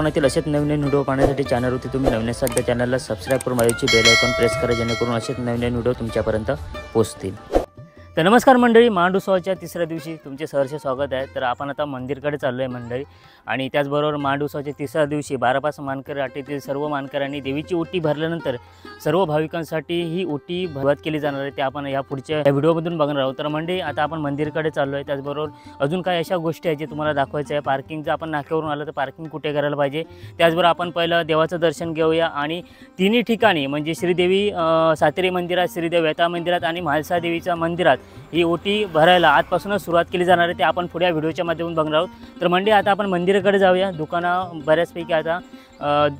कोकणातील असेच नवीन व्हिडिओ पाहण्यासाठी चॅनलवरती तुम्ही नवीन असाल तर चॅनलला सबस्क्राईब करून माझ्याची बेल आयकॉन प्रेस करा, जेणेकरून असेच नवीन व्हिडिओ तुमच्यापर्यंत पोहोचतील। तर नमस्कार मंडळी, मांडूसोवाच्या तिसऱ्या दिवशी तुमचे सहर्ष स्वागत आहे। तर आपण आता मंदिरकडे चाललो आहे मंडळी, आणि त्याचबरोबर मांडूसोवाच्या तिसऱ्या दिवशी 12 मानकरी राठीतील सर्व मानकऱ्यांनी देवीची ओटी भरल्यानंतर सर्व भाविकांसाठी ही ओटी भरवत केली जाणार आहे। ते आपण या पुढच्या व्हिडिओमधून बघणार आहोत। तर मंडळी आता आपण मंदिरकडे चाललो आहे। त्याचबरोबर अजून काही अशा गोष्टी आहेत जे तुम्हाला दाखवायचं आहे। पार्किंगचं आपण नाक्यावरून आलं तर पार्किंग कुठे करायला पाहिजे, त्याचबरोबर आपण पहिलं देवाचं दर्शन घेऊया। आणि तिन्ही ठिकाणी म्हणजे श्रीदेवी सातेरी मंदिरात, श्रीदेवी वेताळ मंदिरात आणि म्हालसा देवीच्या मंदिरात ही ओटी भरायला आजपासूनच सुरुवात केली जाणार आहे। ते आपण पुढे व्हिडिओच्या माध्यमातून बघणार आहोत। तर मंडळी आता आपण मंदिराकडे जाऊया। दुकानं बऱ्याचपैकी आता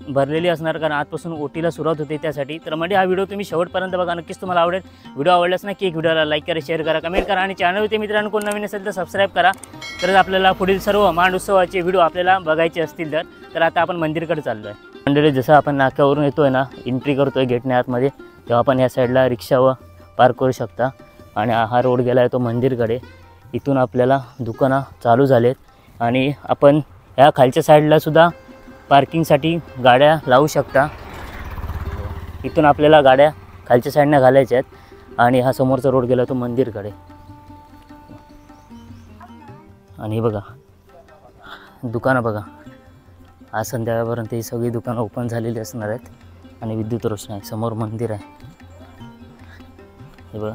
भरलेली असणार, कारण आजपासून ओटीला सुरुवात होते त्यासाठी। तर मंडळी हा व्हिडिओ तुम्ही शेवटपर्यंत बघा, नक्कीच तुम्हाला आवडेल। व्हिडिओ आवडल्यास नक्की एक व्हिडिओला लाईक करा, शेअर करा, कमेंट करा, आणि चॅनलवरती मित्रांनो कोण नवीन असेल तर सबस्क्राईब करा। तर आपल्याला पुढील सर्व मांड उत्सवाचे व्हिडिओ आपल्याला बघायचे असतील तर आता आपण मंदिरकडे चाललो आहे। मंडळी जसं आपण नाक्यावरून येतोय ना, एंट्री करतोय गेटने आतमध्ये, तेव्हा आपण या साईडला रिक्षावर पार्क करू शकता। आणि हा रोड गेला आहे तो मंदिरकडे। इथून आपल्याला दुकानं चालू झालेत, आणि आपण ह्या खालच्या साईडला सुद्धा पार्किंगसाठी गाड्या लावू शकता। इथून आपल्याला गाड्या खालच्या साईडने घालायच्या आहेत। आणि हा समोरचा रोड गेला तो मंदिरकडे। आणि बघा दुकानं बघा, आज संध्याकाळपर्यंत ही सगळी दुकानं ओपन झालेली असणार आहेत। आणि विद्युत रोषणाई आहे, समोर मंदिर आहे। हे बघा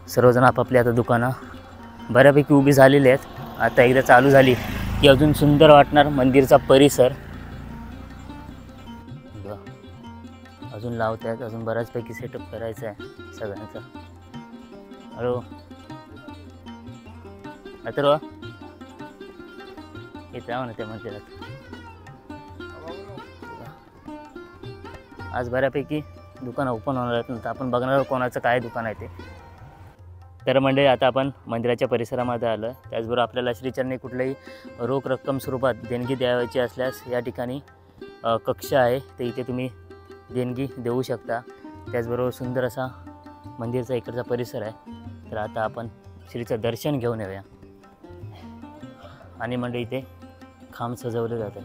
सर्वजण आपापली आता दुकानं बऱ्यापैकी उभी झालेली आहेत। आता एकदा चालू झाली की अजून सुंदर वाटणार मंदिरचा परिसर। अजून लावत आहेत, अजून बऱ्याचपैकी सेटअप करायचं आहे सगळ्यांचा। हॅलो अथर्व, येत राहा ना त्या मंदिरात। आज बऱ्यापैकी दुकानं ओपन होणार आहेत, नंतर आपण बघणार कोणाचं काय दुकान आहे ते। तर मंडळी आता आपण मंदिराच्या परिसरामध्ये आलो आहे। त्याचबरोबर आपल्याला श्रीचरणी कुठल्याही रोख रक्कम स्वरूपात देणगी द्यायची असल्यास या ठिकाणी कक्ष आहे, ते इथे तुम्ही देणगी देऊ शकता। त्याचबरोबर सुंदर असा मंदिरचा इकडचा परिसर आहे। तर आता आपण श्रीचं दर्शन घेऊन येऊया। आणि मंडळी इथे खांब सजवले जातात।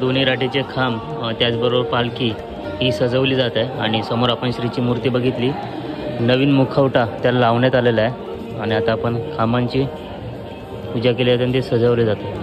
दोन्ही राठीचे खांब त्याचबरोबर पालखी ही सजवली जात आहे। आणि समोर आपण श्रीची मूर्ती बघितली, नवीन मुखवटा त्याला लावण्यात आलेला आहे। आणि आता आपण खांबांची पूजा केली जाते आणि ते सजवले जाते।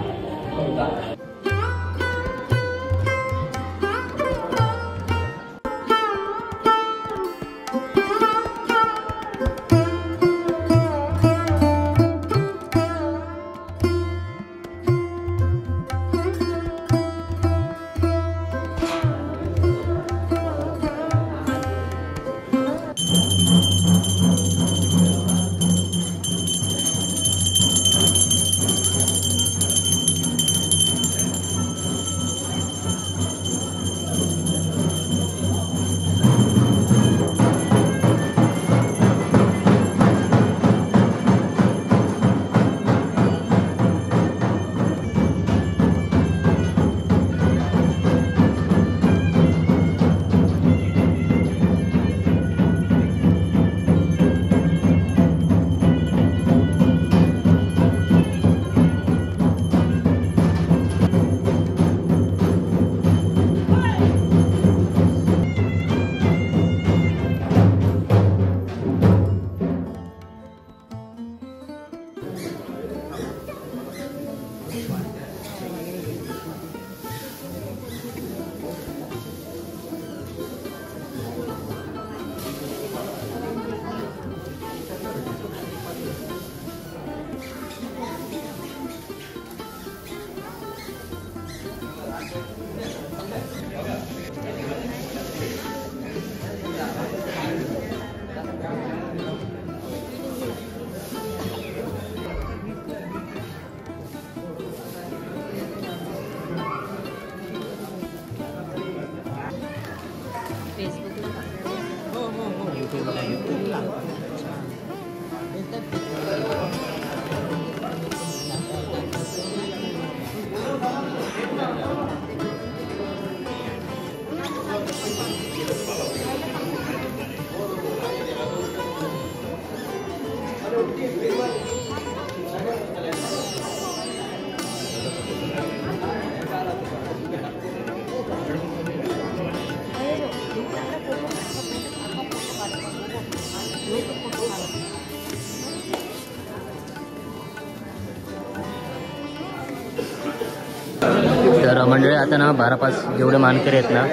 मंडळी आता ना 12/5 जेवढे मानकरी आहेत ना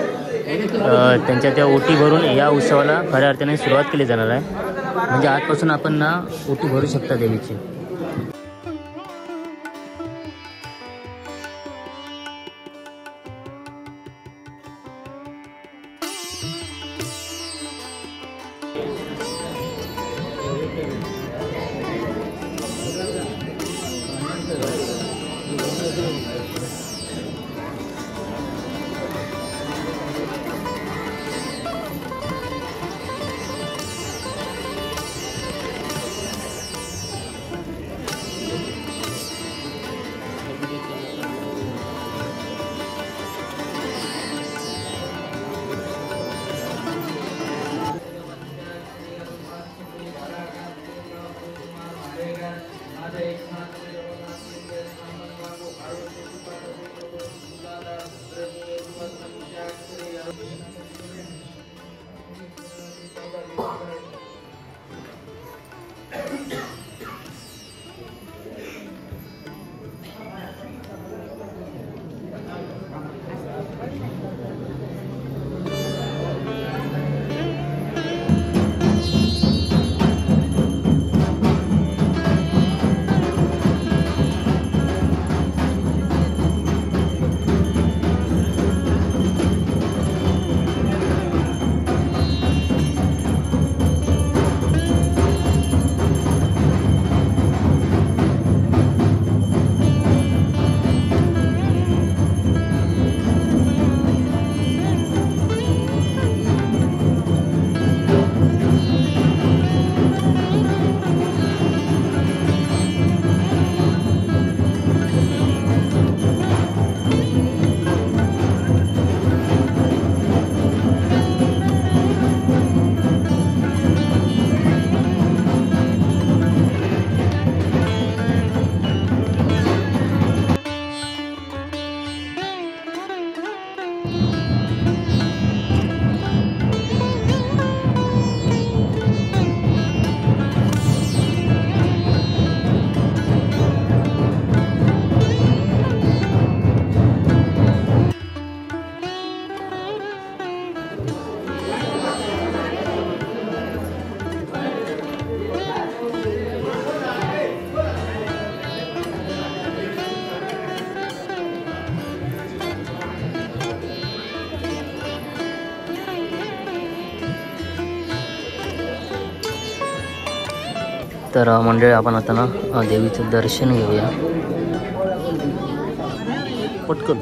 त्यांच्या त्या ओटी भरून या उत्सवाला खऱ्या अर्थाने सुरुवात केली जाणार आहे. म्हणजे आजपासून आपण ना ओटी भरू शकता देवीची. तर मंडळी आपण आता ना देवीचं दर्शन घेऊया पटकन.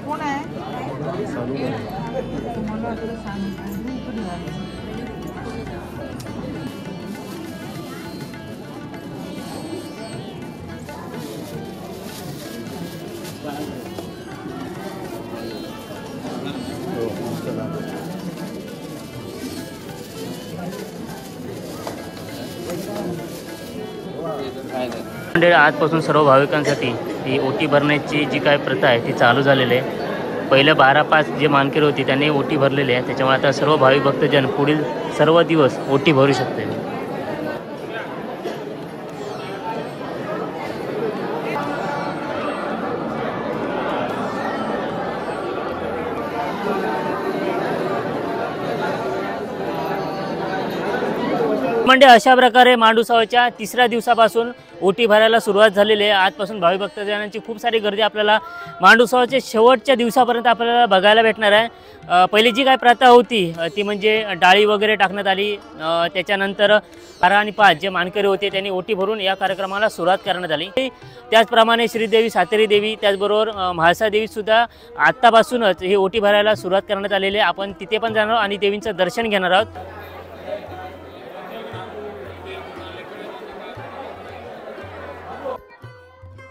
कोण आहे? मंडळी आजपासून सर्व भाविकांसाठी ही ओटी भरण्याची जी काय प्रथा आहे ती चालू झालेली आहे. पहिल्या 12/5 जे मानकरी होती त्यांनी ओटी भरलेली आहे. त्याच्यामुळे आता सर्व भाविक भक्तजन पुढील सर्व दिवस ओटी भरू शकते. म्हणजे अशा प्रकारे मांडूसावच्या 3ऱ्या दिवसापासून ओटी भरायला सुरुवात झालेली आहे. आजपासून भाविक भक्तजनांची खूप सारी गर्दी आपल्याला मांडूसावच्या शेवटच्या दिवसापर्यंत आपल्याला बघायला भेटणार आहे. पहिली जी काय प्रथा होती ती म्हणजे डाळी वगैरे टाकण्यात आली. त्याच्यानंतर 12 आणि 5 जे मानकरी होते त्यांनी ओटी भरून या कार्यक्रमाला सुरुवात करण्यात आली. त्याचप्रमाणे श्रीदेवी सातेरी देवी त्याचबरोबर म्हाळसा देवीसुद्धा आत्तापासूनच ही ओटी भरायला सुरुवात करण्यात आलेली आहे. आपण तिथे पण जाणार आणि देवींचं दर्शन घेणार आहोत.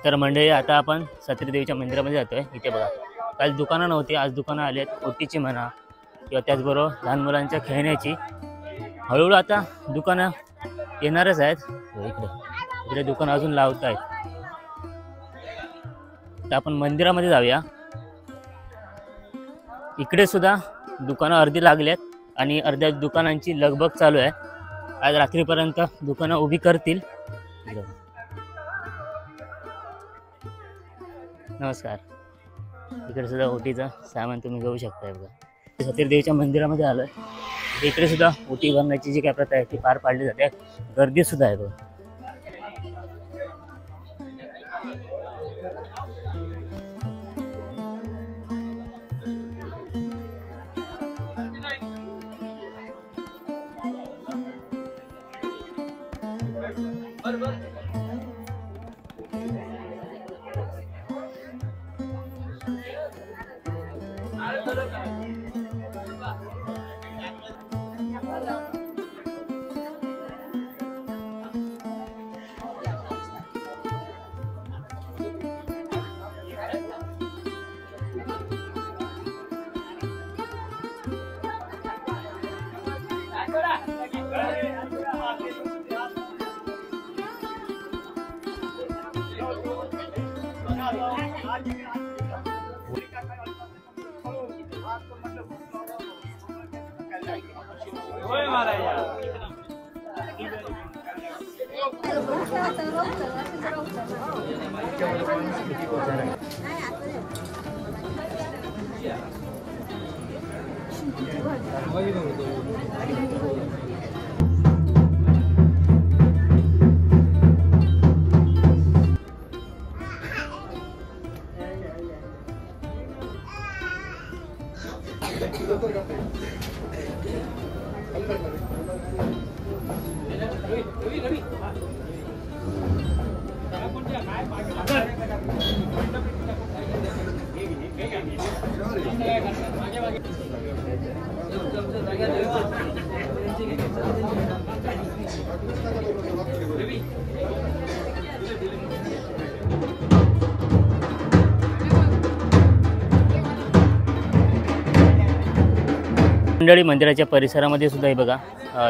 तर मंडळी आता आपण सातेरी देवीच्या मंदिरामध्ये जातोय. इथे बघा काल दुकानं नव्हती, आज दुकानं आली आहेत. ओटीची म्हणा किंवा त्याचबरोबर लहान मुलांच्या खेळण्याची. हळूहळू आता दुकानं येणारच आहेत. इकडे इकडे दुकानं अजून लावत आहेत. तर आपण मंदिरामध्ये जाऊया. इकडे सुद्धा दुकानं अर्धी लागली आहेत आणि अर्ध्या दुकानांची लगबग चालू आहे. आज रात्रीपर्यंत दुकानं उभी करतील. नमस्कार. इकडे सुद्धा ओटीचं सामान तुम्ही घेऊ शकता. बघा सतीदेवीच्या मंदिरामध्ये आलोय. इकडे सुद्धा ओटी भरण्याची जी काय प्रथा आहे ती पार पाडली जाते. गर्दी सुद्धा आहे. बघा मंडळी मंदिराच्या परिसरामध्ये सुद्धा हे बघा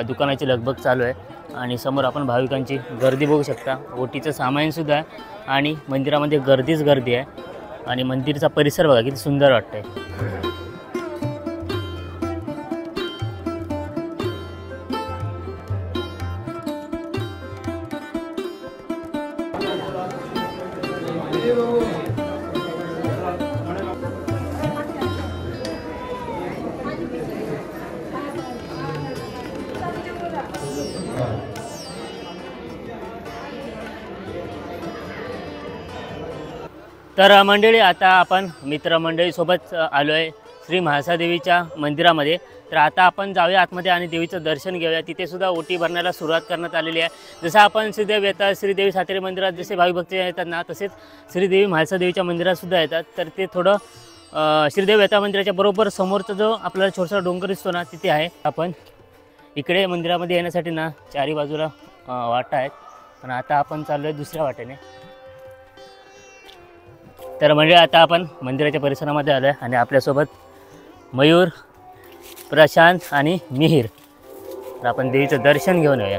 दुकानाची लगबग चालू आहे आणि समोर आपण भाविकांची गर्दी बघू शकता. ओटीचं सामान सुद्धा आहे आणि मंदिरामध्ये गर्दीच गर्दी आहे आणि मंदिरचा परिसर बघा किती सुंदर वाटतंय. तर मंडळी आता आपण मित्रमंडळीसोबत आलो आहे श्री म्हाळसादेवीच्या मंदिरामध्ये. तर आता आपण जाऊया आतमध्ये आणि देवीचं दर्शन घेऊया. तिथे सुद्धा ओटी भरण्याला सुरुवात करण्यात आलेली आहे. जसं आपण श्रीदेव येतात श्रीदेवी सातेरी मंदिरात जसे भाविभक्त येतात ना तसेच श्रीदेवी म्हाळसादेवीच्या मंदिरात सुद्धा येतात. तर ते थोडं श्रीदेव येता मंदिराच्या बरोबर समोरचा जो आपल्याला छोटासा डोंगर दिसतो ना तिथे आहे. आपण इकडे मंदिरामध्ये येण्यासाठी ना चारी बाजूला वाटा आहेत पण आता आपण चाललो आहे दुसऱ्या वाटेने. तर म्हणजे आता आपण मंदिराच्या परिसरामध्ये आलो आहे आणि आपल्यासोबत मयूर, प्रशांत आणि मिहिर. तर आपण देवीचं दर्शन घेऊन येऊया.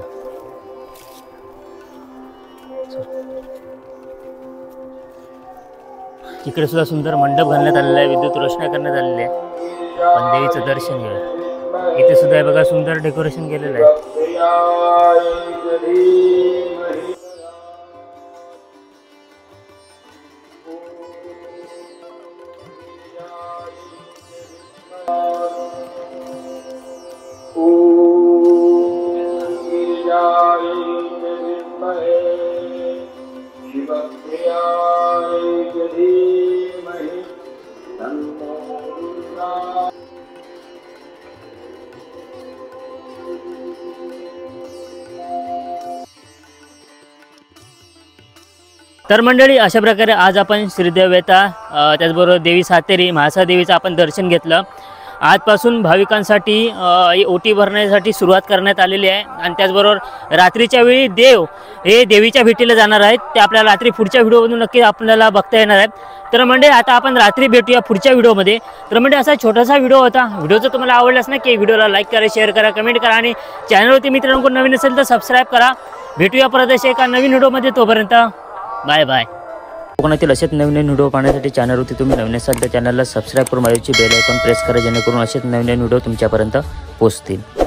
इकडे सुद्धा सुंदर मंडप घालण्यात आलेला आहे, विद्युत रोषणाई करण्यात आलेली आहे. आपण देवीचं दर्शन घेऊया. इथे सुद्धा हे बघा सुंदर डेकोरेशन केलेलं आहे. तर मंडळी अशा प्रकारे आज आपण श्रीदेव येता त्याचबरोबर देवी सातेरी म्हाळसादेवीचं आपण दर्शन घेतलं. आजपासून भाविकांसाठी ओटी भरण्यासाठी सुरुवात करण्यात आलेली आहे आणि त्याचबरोबर रात्रीच्या वेळी हे देवीच्या भेटीला जाणार आहेत. ते आपल्याला रात्री पुढच्या व्हिडिओमधून नक्की आपल्याला बघता येणार आहेत. तर म्हणजे आता आपण रात्री भेटूया पुढच्या व्हिडिओमध्ये. तर म्हणजे असा छोटासा व्हिडिओ होता. व्हिडिओ जर तुम्हाला आवडलाच ना की व्हिडिओला लाईक करा, शेअर करा, कमेंट करा आणि चॅनलवरती मित्रांनो कोण नवीन असेल तर सबस्क्राईब करा. भेटूया परत अशा एका नवीन व्हिडिओमध्ये. तोपर्यंत बाय बाय. कोकणातील असेच नवीन व्हिडिओ पाहण्यासाठी चॅनलवरती तुम्ही नवीन असाल तर चॅनलला सबस्क्राईब करून बाजूची बेल आयकॉन प्रेस करा जेणेकरून असेच नवीन व्हिडिओ तुमच्यापर्यंत पोहोचतील.